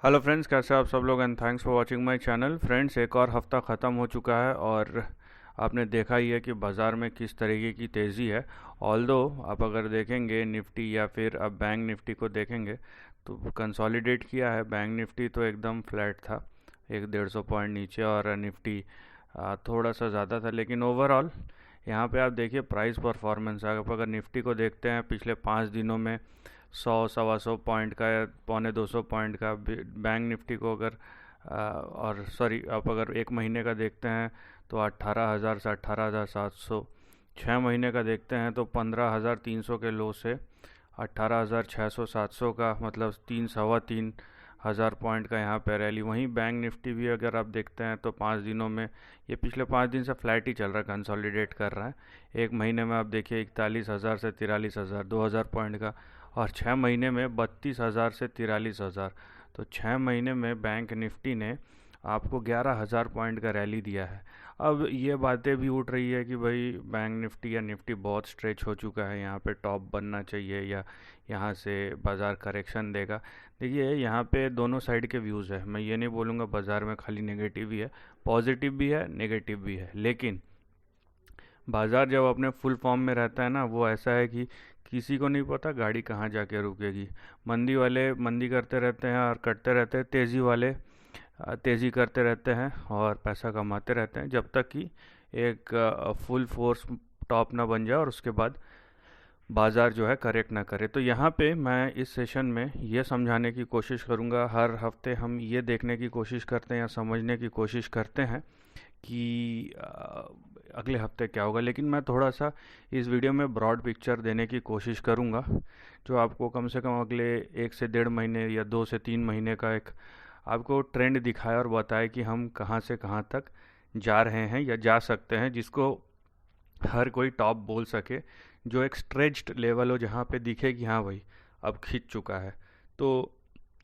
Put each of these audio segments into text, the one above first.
Hello friends, कैसे आप सब लोग? And thanks for watching my channel. Friends, एक और हफ्ता ख़त्म हो चुका है और आपने देखा ही है कि बाज़ार में किस तरीके की तेज़ी है। ऑल्दो आप अगर देखेंगे निफ्टी या फिर अब बैंक निफ्टी को देखेंगे तो कंसोलिडेट किया है। बैंक निफ्टी तो एकदम फ्लैट था, 150 पॉइंट नीचे, और निफ्टी थोड़ा सा ज़्यादा था। लेकिन ओवरऑल यहाँ पे आप देखिए प्राइस परफॉर्मेंस, आप अगर निफ्टी को देखते हैं पिछले 5 दिनों में 100 सवा 100 पॉइंट का या 250 पॉइंट का। बैंक निफ्टी को अगर और सॉरी, आप अगर एक महीने का देखते हैं तो 18,000 से 18,700, 6 महीने का देखते हैं तो 15,300 के लो से 18,600 700 का, मतलब 3 सवा 3 हज़ार पॉइंट का यहाँ पे रैली। वहीं बैंक निफ्टी भी अगर आप देखते हैं तो 5 दिनों में, ये पिछले 5 दिन से फ्लैट ही चल रहा है, कंसोलिडेट कर रहा है। एक महीने में आप देखिए 41,000 से 43,000, 2,000 पॉइंट का, और 6 महीने में 32,000 से 43,000। तो 6 महीने में बैंक निफ्टी ने आपको 11,000 पॉइंट का रैली दिया है। अब ये बातें भी उठ रही है कि भाई बैंक निफ्टी या निफ्टी बहुत स्ट्रेच हो चुका है, यहाँ पे टॉप बनना चाहिए या यहाँ से बाज़ार करेक्शन देगा। देखिए, यहाँ पे दोनों साइड के व्यूज़ है। मैं ये नहीं बोलूँगा बाज़ार में खाली नेगेटिव ही है, पॉजिटिव भी है, नेगेटिव भी है। लेकिन बाज़ार जब अपने फुल फॉर्म में रहता है ना, वो ऐसा है कि किसी को नहीं पता गाड़ी कहाँ जाके रुकेगी। मंदी वाले मंदी करते रहते हैं और कटते रहते हैं, तेज़ी वाले तेज़ी करते रहते हैं और पैसा कमाते रहते हैं, जब तक कि एक फुल फोर्स टॉप ना बन जाए और उसके बाद बाज़ार जो है करेक्ट ना करे। तो यहाँ पे मैं इस सेशन में ये समझाने की कोशिश करूँगा, हर हफ्ते हम ये देखने की कोशिश करते हैं या समझने की कोशिश करते हैं कि अगले हफ्ते क्या होगा। लेकिन मैं थोड़ा सा इस वीडियो में ब्रॉड पिक्चर देने की कोशिश करूँगा, जो आपको कम से कम अगले 1 से 1.5 महीने या 2 से 3 महीने का एक आपको ट्रेंड दिखाए और बताए कि हम कहाँ से कहाँ तक जा रहे हैं या जा सकते हैं, जिसको हर कोई टॉप बोल सके, जो एक स्ट्रेच्ड लेवल हो जहाँ पे दिखे कि हाँ भाई अब खिंच चुका है। तो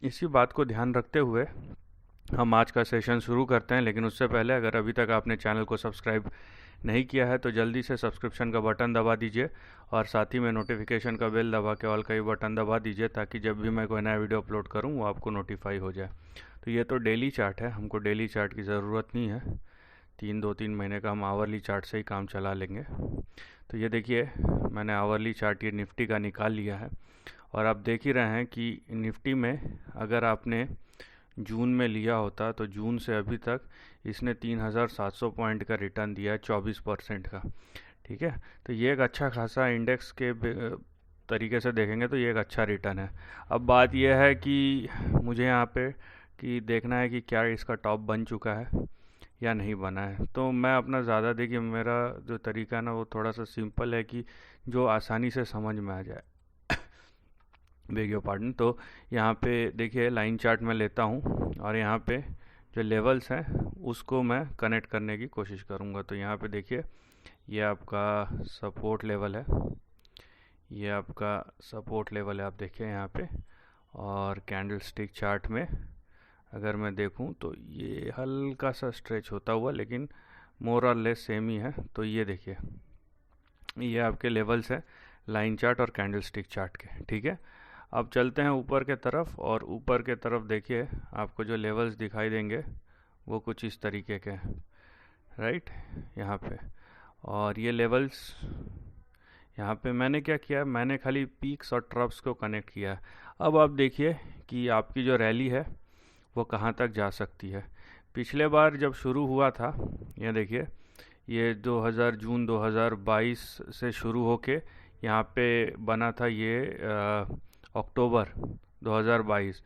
इसी बात को ध्यान रखते हुए हम आज का सेशन शुरू करते हैं। लेकिन उससे पहले, अगर अभी तक आपने चैनल को सब्सक्राइब नहीं किया है तो जल्दी से सब्सक्रिप्शन का बटन दबा दीजिए और साथ ही में नोटिफिकेशन का बेल दबा के ऑल का ही बटन दबा दीजिए, ताकि जब भी मैं कोई नया वीडियो अपलोड करूं वो आपको नोटिफाई हो जाए। तो ये तो डेली चार्ट है, हमको डेली चार्ट की ज़रूरत नहीं है। 2-3 महीने का हम आवरली चार्ट से ही काम चला लेंगे। तो ये देखिए, मैंने आवरली चार्ट ये निफ्टी का निकाल लिया है और आप देख ही रहे हैं कि निफ्टी में अगर आपने जून में लिया होता तो जून से अभी तक इसने 3,700 पॉइंट का रिटर्न दिया है, 24% का। ठीक है, तो ये एक अच्छा खासा इंडेक्स के तरीके से देखेंगे तो ये एक अच्छा रिटर्न है। अब बात यह है कि मुझे यहाँ पे कि देखना है कि क्या इसका टॉप बन चुका है या नहीं बना है। तो मैं अपना ज़्यादा, देखिए मेरा जो तरीका है ना वो थोड़ा सा सिंपल है कि जो आसानी से समझ में आ जाए। Bag your pardon. तो यहाँ पे देखिए लाइन चार्ट में लेता हूँ और यहाँ पे जो लेवल्स हैं उसको मैं कनेक्ट करने की कोशिश करूँगा। तो यहाँ पे देखिए, ये आपका सपोर्ट लेवल है, ये आपका सपोर्ट लेवल है, आप देखिए यहाँ पे। और कैंडल स्टिक चार्ट में अगर मैं देखूँ तो ये हल्का सा स्ट्रेच होता हुआ, लेकिन मोर और लेस सेम ही है। तो ये देखिए, ये आपके लेवल्स है लाइन चार्ट और कैंडल स्टिक चार्ट के। ठीक है, अब चलते हैं ऊपर के तरफ, और ऊपर के तरफ देखिए आपको जो लेवल्स दिखाई देंगे वो कुछ इस तरीके के हैं, राइट, यहाँ पे। और ये लेवल्स, यहाँ पे मैंने क्या किया, मैंने खाली पीक्स और ट्रफ्स को कनेक्ट किया। अब आप देखिए कि आपकी जो रैली है वो कहाँ तक जा सकती है। पिछले बार जब शुरू हुआ था, ये देखिए, ये 2000 जून 2022 से शुरू होके यहाँ पे बना था ये अक्टूबर 2022।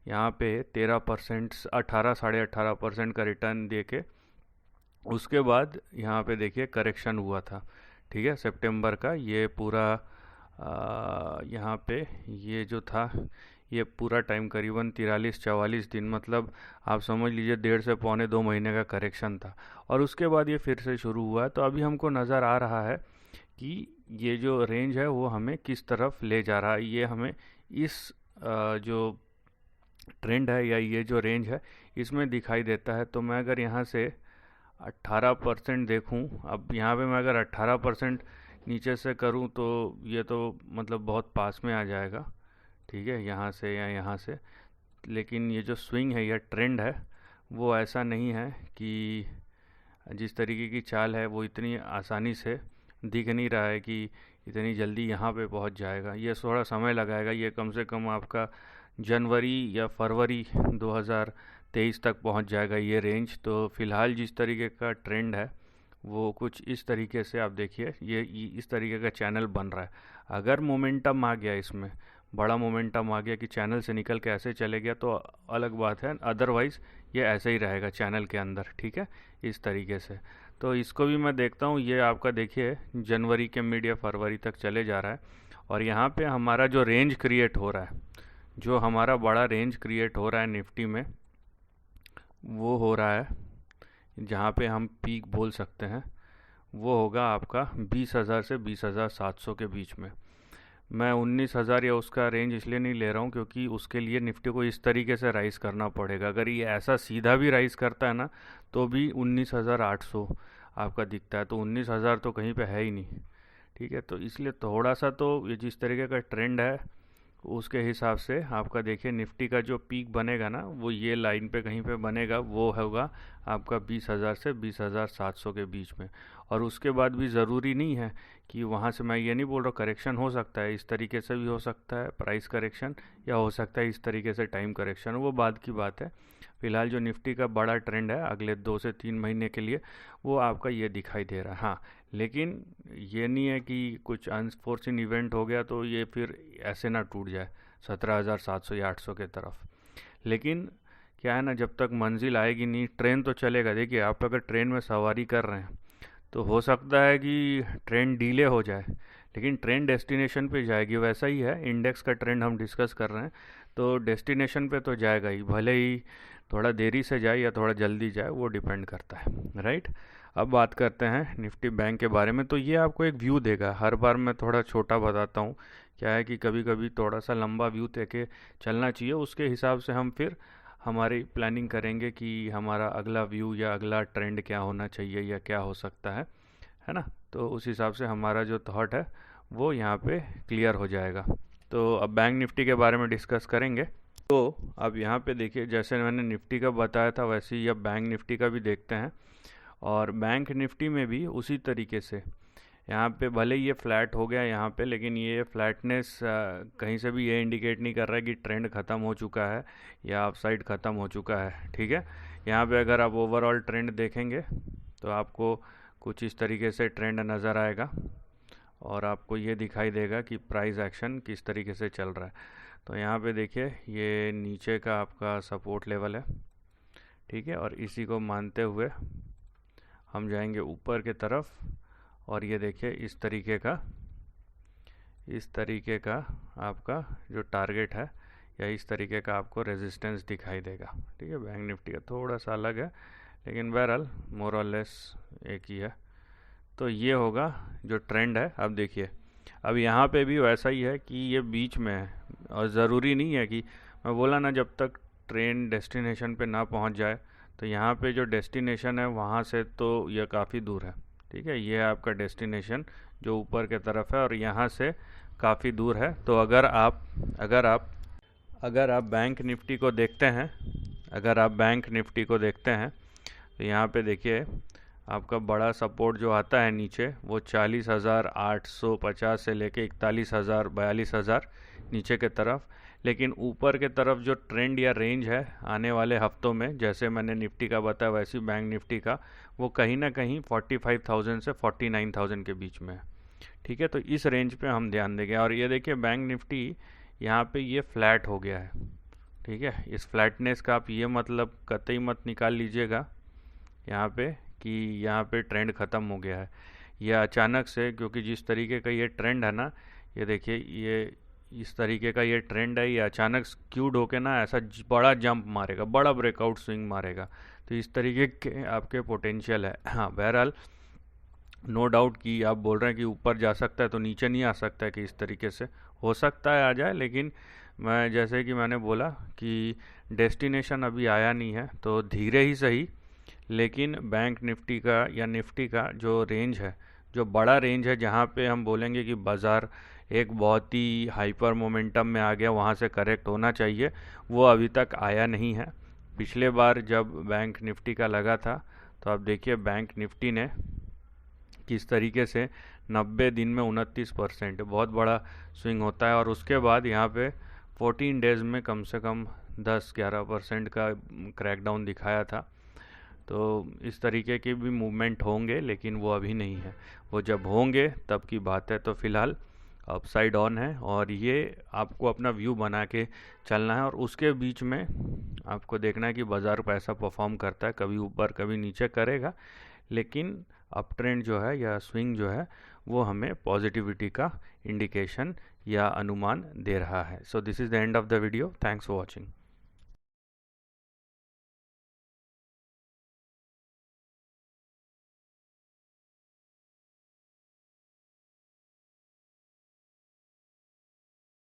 यहाँ पे 13%, 18 साढ़े 18% का रिटर्न दे के उसके बाद यहाँ पे देखिए करेक्शन हुआ था। ठीक है, सितंबर का ये पूरा यहाँ पे ये जो था, ये पूरा टाइम करीबन 43-44 दिन, मतलब आप समझ लीजिए 1.5 से 2.25 महीने का करेक्शन था। और उसके बाद ये फिर से शुरू हुआ है। तो अभी हमको नज़र आ रहा है कि ये जो रेंज है वो हमें किस तरफ ले जा रहा है। ये हमें इस जो ट्रेंड है या ये जो रेंज है इसमें दिखाई देता है। तो मैं अगर यहाँ से 18% देखूँ, अब यहाँ पे मैं अगर 18% नीचे से करूँ तो ये तो मतलब बहुत पास में आ जाएगा। ठीक है, यहाँ से या यहाँ से। लेकिन ये जो स्विंग है या ट्रेंड है वो ऐसा नहीं है कि जिस तरीके की चाल है वो इतनी आसानी से दिख नहीं रहा है कि इतनी जल्दी यहाँ पे पहुँच जाएगा। ये थोड़ा समय लगाएगा, ये कम से कम आपका जनवरी या फरवरी 2023 तक पहुँच जाएगा ये रेंज। तो फ़िलहाल जिस तरीके का ट्रेंड है वो कुछ इस तरीके से आप देखिए, ये इस तरीके का चैनल बन रहा है। अगर मोमेंटम आ गया, इसमें बड़ा मोमेंटम आ गया कि चैनल से निकल के ऐसे चले गया तो अलग बात है, अदरवाइज़ ये ऐसे ही रहेगा चैनल के अंदर, ठीक है, इस तरीके से। तो इसको भी मैं देखता हूँ, ये आपका देखिए जनवरी के मिड या फरवरी तक चले जा रहा है। और यहाँ पे हमारा जो रेंज क्रिएट हो रहा है, जो हमारा बड़ा रेंज क्रिएट हो रहा है निफ्टी में, वो हो रहा है जहाँ पे हम पीक बोल सकते हैं, वो होगा आपका 20,000 से 20,700 के बीच में। मैं 19,000 या उसका रेंज इसलिए नहीं ले रहा हूँ क्योंकि उसके लिए निफ्टी को इस तरीके से राइज़ करना पड़ेगा। अगर ये ऐसा सीधा भी राइज़ करता है ना तो भी 19,800 आपका दिखता है, तो 19,000 तो कहीं पे है ही नहीं, ठीक है। तो इसलिए थोड़ा सा तो ये जिस तरीके का ट्रेंड है उसके हिसाब से आपका देखिए निफ्टी का जो पीक बनेगा ना वो ये लाइन पे कहीं पे बनेगा, वो होगा आपका 20,000 से 20,700 के बीच में। और उसके बाद भी ज़रूरी नहीं है कि वहाँ से, मैं ये नहीं बोल रहा, करेक्शन हो सकता है, इस तरीके से भी हो सकता है प्राइस करेक्शन, या हो सकता है इस तरीके से टाइम करेक्शन, वो बाद की बात है। फिलहाल जो निफ्टी का बड़ा ट्रेंड है अगले 2 से 3 महीने के लिए वो आपका ये दिखाई दे रहा है। हाँ, लेकिन ये नहीं है कि कुछ अनफोर्चुन इवेंट हो गया तो ये फिर ऐसे ना टूट जाए 17,700 या 800 के तरफ। लेकिन क्या है ना, जब तक मंजिल आएगी नहीं, ट्रेन तो चलेगा। देखिए, आप अगर ट्रेन में सवारी कर रहे हैं तो हो सकता है कि ट्रेन डिले हो जाए, लेकिन ट्रेन डेस्टिनेशन पे जाएगी। वैसा ही है, इंडेक्स का ट्रेंड हम डिस्कस कर रहे हैं तो डेस्टिनेशन पे तो जाएगा ही, भले ही थोड़ा देरी से जाए या थोड़ा जल्दी जाए, वो डिपेंड करता है, राइट। अब बात करते हैं निफ्टी बैंक के बारे में। तो ये आपको एक व्यू देगा, हर बार मैं थोड़ा छोटा बताता हूँ, क्या है कि कभी कभी थोड़ा सा लंबा व्यू देके चलना चाहिए, उसके हिसाब से हम फिर हमारी प्लानिंग करेंगे कि हमारा अगला व्यू या अगला ट्रेंड क्या होना चाहिए या क्या हो सकता है ना। तो उस हिसाब से हमारा जो थॉट है वो यहाँ पे क्लियर हो जाएगा। तो अब बैंक निफ्टी के बारे में डिस्कस करेंगे। तो अब यहाँ पे देखिए, जैसे मैंने निफ्टी का बताया था वैसे ही अब बैंक निफ्टी का भी देखते हैं। और बैंक निफ्टी में भी उसी तरीके से यहाँ पे भले ये फ्लैट हो गया यहाँ पे, लेकिन ये फ्लैटनेस कहीं से भी ये इंडिकेट नहीं कर रहा है कि ट्रेंड ख़त्म हो चुका है या अपसाइड ख़त्म हो चुका है, ठीक है। यहाँ पे अगर आप ओवरऑल ट्रेंड देखेंगे तो आपको कुछ इस तरीके से ट्रेंड नज़र आएगा और आपको ये दिखाई देगा कि प्राइस एक्शन किस तरीके से चल रहा है। तो यहाँ पे देखिए, ये नीचे का आपका सपोर्ट लेवल है, ठीक है, और इसी को मानते हुए हम जाएंगे ऊपर के तरफ। और ये देखिए इस तरीके का आपका जो टारगेट है या इस तरीके का आपको रेजिस्टेंस दिखाई देगा, ठीक है। बैंक निफ्टी का थोड़ा सा अलग है, लेकिन बहरहाल मोर और लेस एक ही है। तो ये होगा जो ट्रेंड है। अब देखिए, अब यहाँ पे भी वैसा ही है कि ये बीच में है, और ज़रूरी नहीं है कि, मैं बोला ना, जब तक ट्रेन डेस्टिनेशन पे ना पहुँच जाए, तो यहाँ पे जो डेस्टिनेशन है वहाँ से तो यह काफ़ी दूर है, ठीक है। ये है आपका डेस्टिनेशन जो ऊपर के तरफ है और यहाँ से काफ़ी दूर है। तो अगर आप बैंक निफ्टी को देखते हैं, तो यहाँ पे देखिए आपका बड़ा सपोर्ट जो आता है नीचे, वो 40,850 से लेके 41,000 42,000 नीचे के तरफ। लेकिन ऊपर के तरफ जो ट्रेंड या रेंज है आने वाले हफ्तों में, जैसे मैंने निफ्टी का बताया वैसे ही बैंक निफ्टी का, वो कहीं ना कहीं 45,000 से 49,000 के बीच में है, ठीक है। तो इस रेंज पे हम ध्यान देंगे। और ये देखिए बैंक निफ्टी यहाँ पे ये फ्लैट हो गया है, ठीक है। इस फ्लैटनेस का आप ये मतलब कतई मत निकाल लीजिएगा यहाँ पे कि यहाँ पे ट्रेंड ख़त्म हो गया है, या अचानक से, क्योंकि जिस तरीके का ये ट्रेंड है ना, ये देखिए ये इस तरीके का ये ट्रेंड है, ये अचानक स्क्यूड होके ना ऐसा बड़ा जंप मारेगा, बड़ा ब्रेकआउट स्विंग मारेगा। तो इस तरीके के आपके पोटेंशियल है। हाँ, बहरहाल नो डाउट कि आप बोल रहे हैं कि ऊपर जा सकता है तो नीचे नहीं आ सकता है, कि इस तरीके से हो सकता है आ जाए, लेकिन मैं जैसे कि मैंने बोला कि डेस्टिनेशन अभी आया नहीं है, तो धीरे ही सही, लेकिन बैंक निफ्टी का या निफ्टी का जो रेंज है, जो बड़ा रेंज है, जहाँ पे हम बोलेंगे कि बाज़ार एक बहुत ही हाइपर मोमेंटम में आ गया, वहाँ से करेक्ट होना चाहिए, वो अभी तक आया नहीं है। पिछले बार जब बैंक निफ्टी का लगा था तो आप देखिए बैंक निफ्टी ने किस तरीके से 90 दिन में 29%, बहुत बड़ा स्विंग होता है। और उसके बाद यहाँ पे 14 डेज़ में कम से कम 10-11% का क्रैकडाउन दिखाया था। तो इस तरीके के भी मूवमेंट होंगे, लेकिन वो अभी नहीं है, वो जब होंगे तब की बात है। तो फिलहाल अपसाइड ऑन है और ये आपको अपना व्यू बना के चलना है, और उसके बीच में आपको देखना है कि बाज़ार कैसा परफॉर्म करता है, कभी ऊपर कभी नीचे करेगा, लेकिन अप ट्रेंड जो है या स्विंग जो है वो हमें पॉजिटिविटी का इंडिकेशन या अनुमान दे रहा है। So this is the end of the video. Thanks for watching.